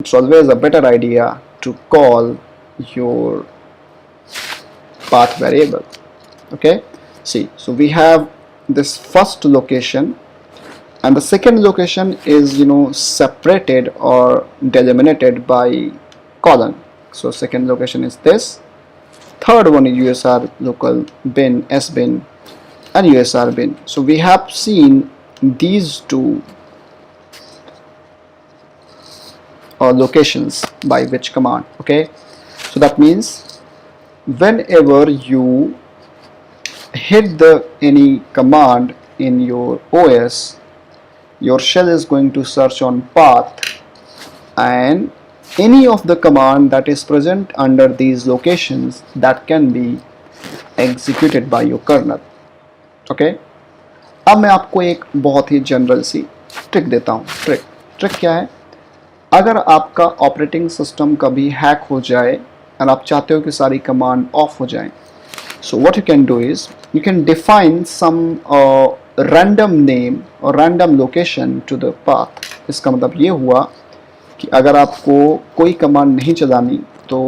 it's always a better idea to call your path variable. Okay, see, so we have this first location, and the second location is separated or delimited by colon. So second location is this, third one is USR local bin, S bin, and USR bin. So we have seen these two locations by which command. Okay, so that means whenever you hit the any command in your OS, your shell is going to search on path, and any of the command that is present under these locations that can be executed by your kernel. Okay, अब मैं आपको एक बहुत ही general सी trick देता हूँ. Trick क्या है? अगर आपका ऑपरेटिंग सिस्टम कभी हैक हो जाए और आप चाहते हो कि सारी कमांड ऑफ हो जाएं, so what you can do is you can define some random name or random location to the path. इसका मतलब ये हुआ कि अगर आपको कोई कमांड नहीं चलानी तो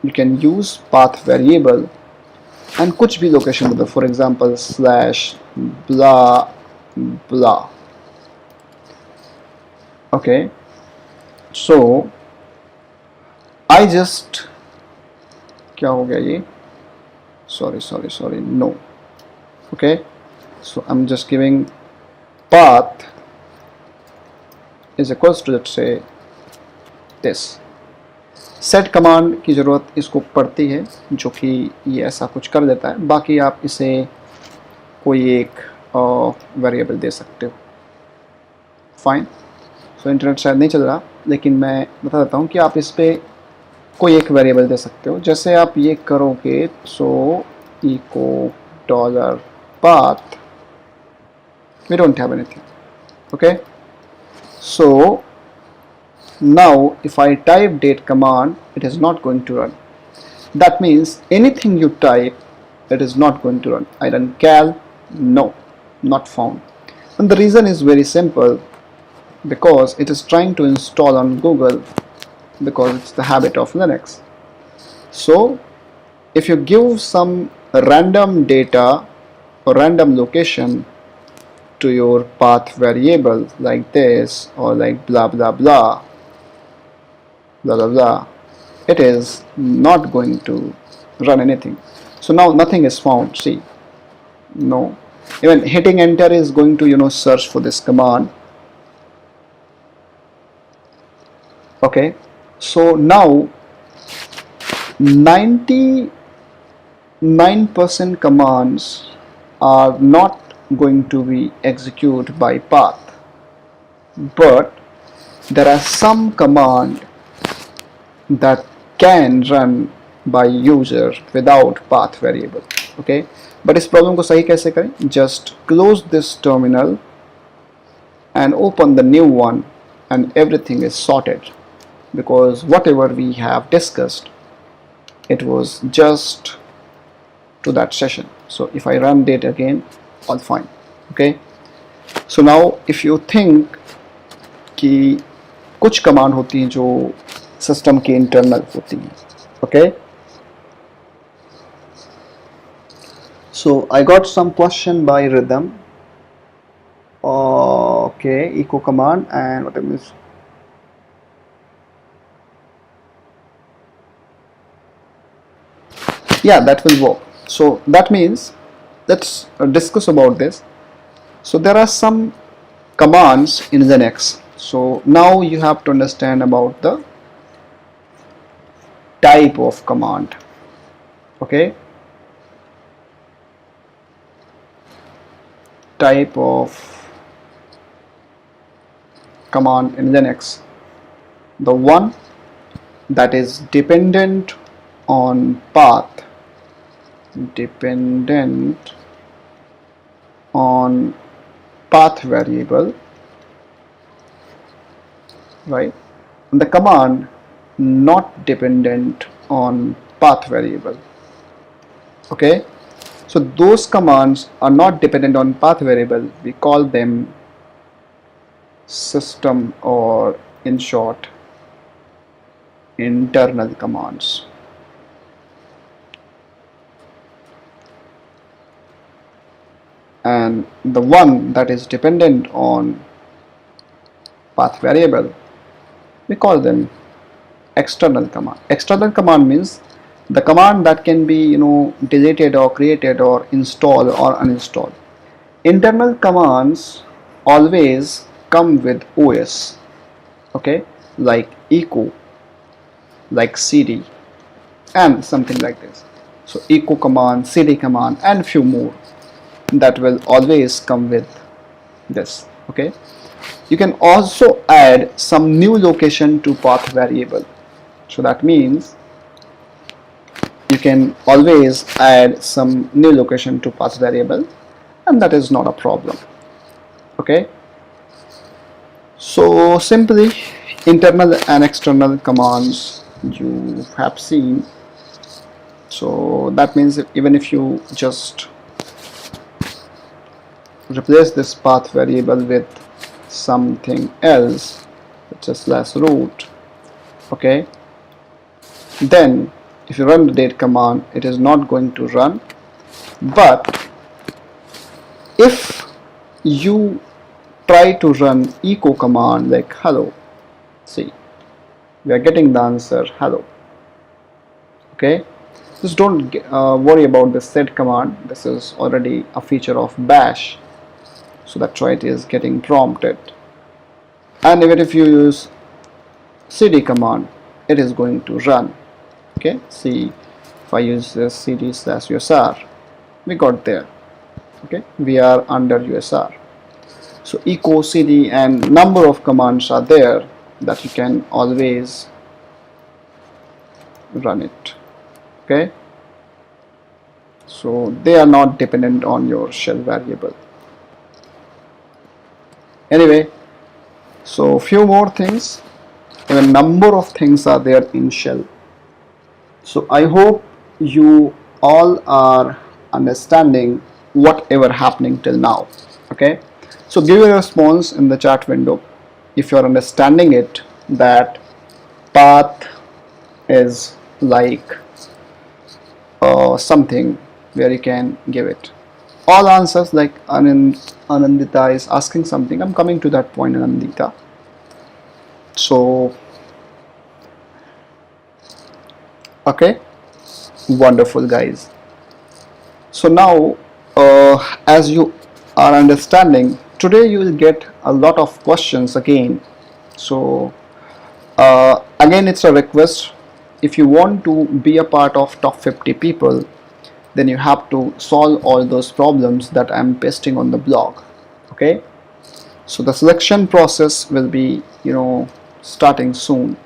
you can use path variable and कुछ भी लोकेशन दे दो, for example slash blah blah. Okay, so I just क्या हो गया ये, sorry, no. Okay, so I'm just giving path is equals to, let's say this. Set command की ज़रूरत इसको पड़ती है, जो कि ये ऐसा कुछ कर देता है. बाकी आप इसे कोई एक वेरिएबल दे सकते हो. फाइन. सो इंटरनेट शायद नहीं चल रहा, लेकिन मैं बता देता हूँ कि आप इस पर कोई एक वेरिएबल दे सकते हो. जैसे आप ये करोगे, so eco dollar path, we don't have anything. Okay, so now if I type date command, it is not going to run. That means anything you type, it is not going to run. I run cal, no, not found. And the reason is very simple, because it is trying to install on Google, because it's the habit of Linux. So if you give some random data or random location to your path variable like this, or like blah blah blah blah blah blah, it is not going to run anything. So now nothing is found. See, no, even hitting enter is going to search for this command. Okay, so now 99% commands are not going to be executed by path, but there are some command that can run by user without path variable. Okay, but इस problem को सही कैसे करें? Just close this terminal and open the new one, and everything is sorted, because whatever we have discussed, it was just to that session. So if I run date again, all fine. Okay, so now if you think कि कुछ command होती हैं जो system के internal होती हैं. Okay, so I got some question by rhythm. Okay, echo command and what I miss. Yeah, that will work. So that means let's discuss about this. So there are some commands in Linux. So now you have to understand about the type of command. Okay, type of command in Linux. The one that is dependent on path, variable, right? And the command not dependent on path variable. Okay, so those commands are not dependent on path variable. We call them system, or in short internal commands. And the one that is dependent on path variable, we call them external command. External command means the command that can be deleted or created or install or uninstall. Internal commands always come with OS, okay, like echo, like cd, and something like this. So echo command, cd command, and few more that will always come with this. Okay, you can also add some new location to path variable. So that means you can always add some new location to path variable, and that is not a problem. Okay, so simply internal and external commands you have seen. So that means even if you just replace this path variable with something else, such as /root, okay, then if you run the date command, it is not going to run. But if you try to run echo command like hello, see, we are getting the answer hello. Okay, just don't worry about the sed command. This is already a feature of bash, so that's why it is getting prompted. And even if you use cd command, it is going to run. Okay, see, if I use this cd/usr, we got there. Okay, we are under usr. So echo, cd, and number of commands are there that you can always run it. Okay, so they are not dependent on your shell variable. Anyway, so few more things, even number of things are there in shell. So I hope you all are understanding whatever happening till now. Okay, so give a response in the chat window if you are understanding it, that path is like something where you can give it all answers. Like Anandita is asking something. I'm coming to that point, Anandita. So okay, wonderful guys. So now as you are understanding, today you will get a lot of questions again. So again, it's a request. If you want to be a part of top 50 people, then you have to solve all those problems that I'm pasting on the blog. Okay, so the selection process will be starting soon.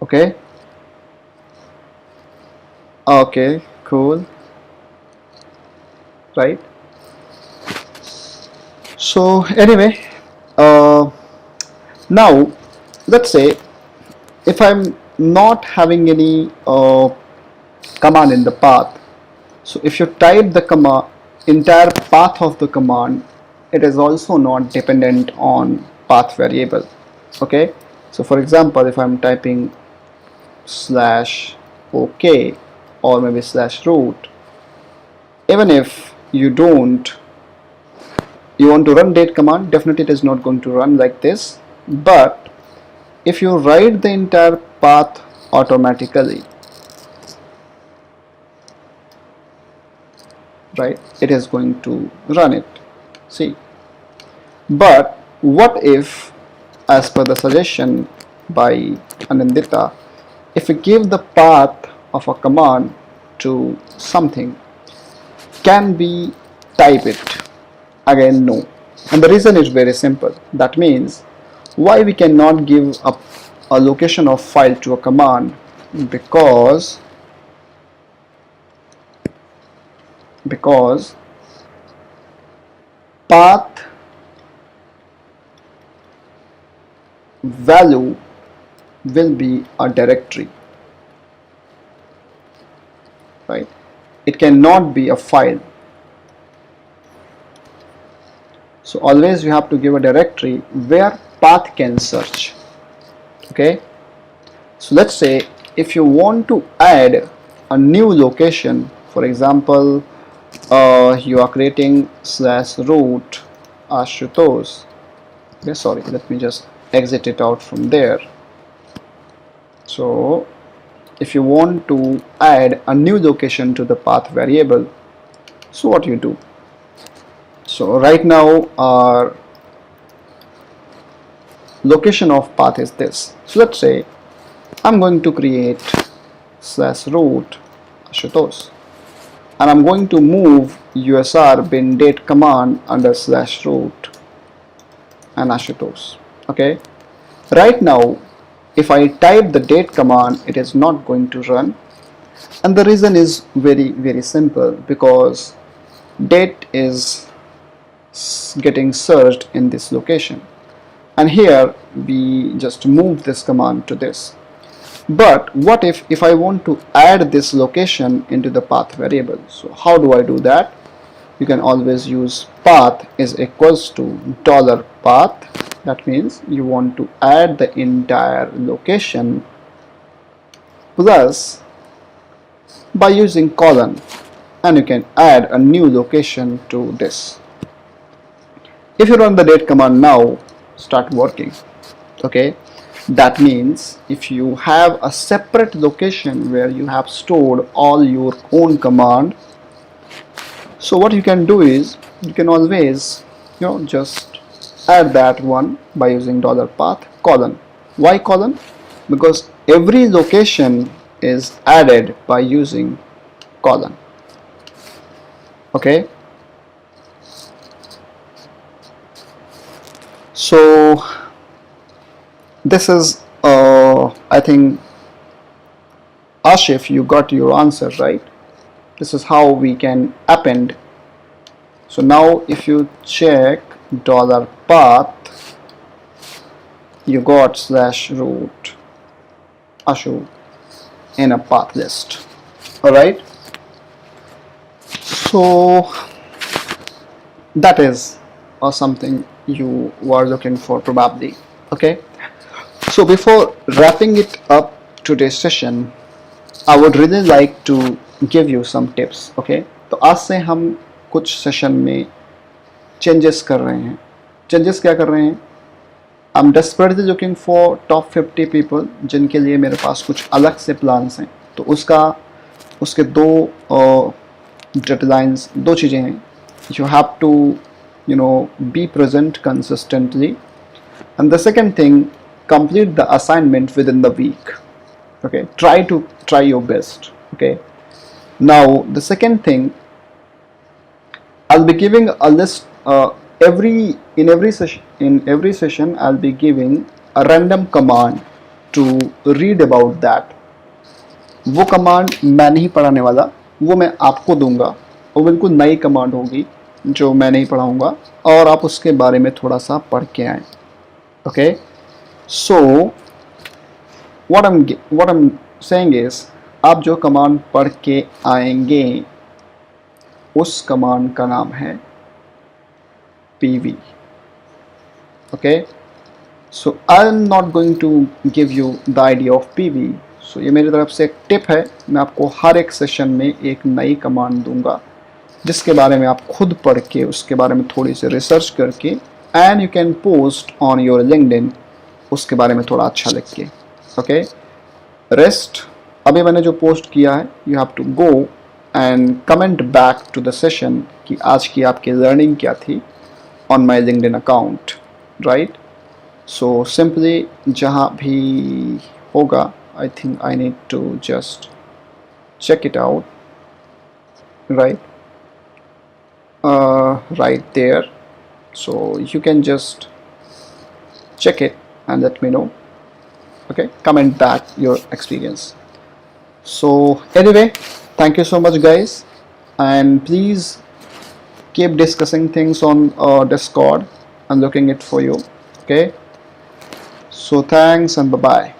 Okay, okay, cool, right? So anyway, now let's say if I'm not having any command in the path, so if you type the command, entire path of the command, it is also not dependent on path variable. Okay, so for example, if I'm typing /ok or maybe /root, even if you want to run date command, definitely it is not going to run like this. But if you write the entire path automatically, right, it is going to run it. See, but what if, as per the suggestion by Anandita, if we give the path of a command to something, can we type it? Again, no. And the reason is very simple. That means why we cannot give a location of file to a command, because path value will be a directory, right? It cannot be a file. So always you have to give a directory where path can search. Okay, so let's say if you want to add a new location, for example, you are creating /root Ashutosh. Okay, sorry, let me just exit it out from there. So if you want to add a new location to the path variable, so what you do? So right now our location of path is this. So let's say I'm going to create /root Ashutosh, and I'm going to move usr bin date command under /root and Ashutosh. Okay, right now if I type the date command, it is not going to run, and the reason is very simple, because date is getting searched in this location, and here we just move this command to this. But what if I want to add this location into the path variable? So how do I do that? You can always use path is equals to $path. That means you want to add the entire location plus by using colon, and you can add a new location to this. If you run the date command now, start working. Okay, that means if you have a separate location where you have stored all your own command, so what you can do is you can always just add that one by using $path colon. Why colon? Because every location is added by using colon. Okay, so this is I think Ashif, you got your answer right. This is how we can append. So now if you check $path, you got /root Ashu in a path list. Alright, so that is something you were looking for probably. Okay, so before wrapping it up today's session, I would really like to give you some tips. Okay, तो आज से हम कुछ session में changes कर रहे हैं. Changes क्या कर रहे हैं? I am desperately looking for top 50 people जिनके लिए मेरे पास कुछ अलग से प्लान्स हैं. तो उसके दो डेडलाइंस, दो चीज़ें हैं. You have to be present consistently, and the second thing, complete the assignment within the week. Okay, try your best. Okay, now the second thing, I'll be giving a list in every session I'll be giving a random command to read about that. वो command मैं नहीं पढ़ाने वाला, वो मैं आपको दूंगा, वो बिल्कुल नई कमांड होगी जो मैं नहीं पढ़ाऊंगा, और आप उसके बारे में थोड़ा सा पढ़ के आएँ. Okay, so what I'm saying is, आप जो कमांड पढ़ के आएंगे उस कमांड का नाम है PV. Okay, so I'm not going to give you the idea of PV. So ये मेरी तरफ से एक टिप है. मैं आपको हर एक सेशन में एक नई कमांड दूंगा जिसके बारे में आप खुद पढ़ के, उसके बारे में थोड़ी सी रिसर्च करके, and you can post on your LinkedIn उसके बारे में थोड़ा अच्छा लिख के. ओके, रेस्ट अभी मैंने जो पोस्ट किया है, you have to go and comment back to the session कि आज की आपकी लर्निंग क्या थी on my LinkedIn account. Right, so simply जहाँ भी होगा, I think I need to just check it out. Right, right there, so you can just check it and let me know. Okay, comment back your experience. So anyway, thank you so much guys, and please keep discussing things on Discord. I'm looking it for you. Okay, so thanks and bye bye.